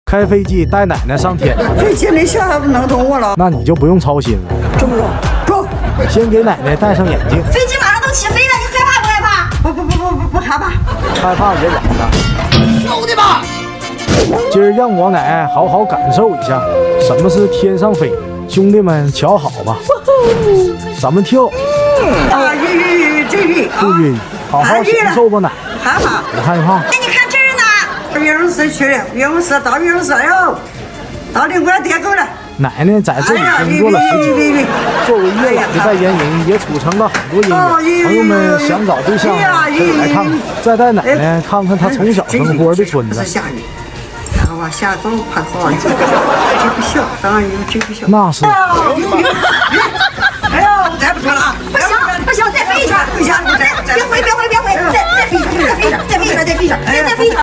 开飞机带奶奶上天。飞机那小孩不弄懂我了，那你就不用操心了。这么说，走，先给奶奶戴上眼镜。飞机马上都起飞了，你害怕不害怕？不害怕。害怕也忍着。兄弟们，今儿让我奶好好感受一下什么是天上飞。兄弟们瞧好吧，咱们跳。啊，晕，真晕啊！不晕，好好享受吧奶。害怕？不害怕。哎，你看这儿呢。岳阳市去了，岳阳市到岳阳市哟，到领馆点狗了。奶奶在这里工作了10几年，作为月老的代言人，也促成了很多姻缘。朋友们想找对象可以来看看，再带奶奶看看她从小生活的村子。下雨，看我下走快好了，这不小，当然有这不小。那是。哎呦，再不说了啊！不行，再飞一圈！不行，别回，再飞一圈，再飞一圈，再飞一圈，再飞一圈。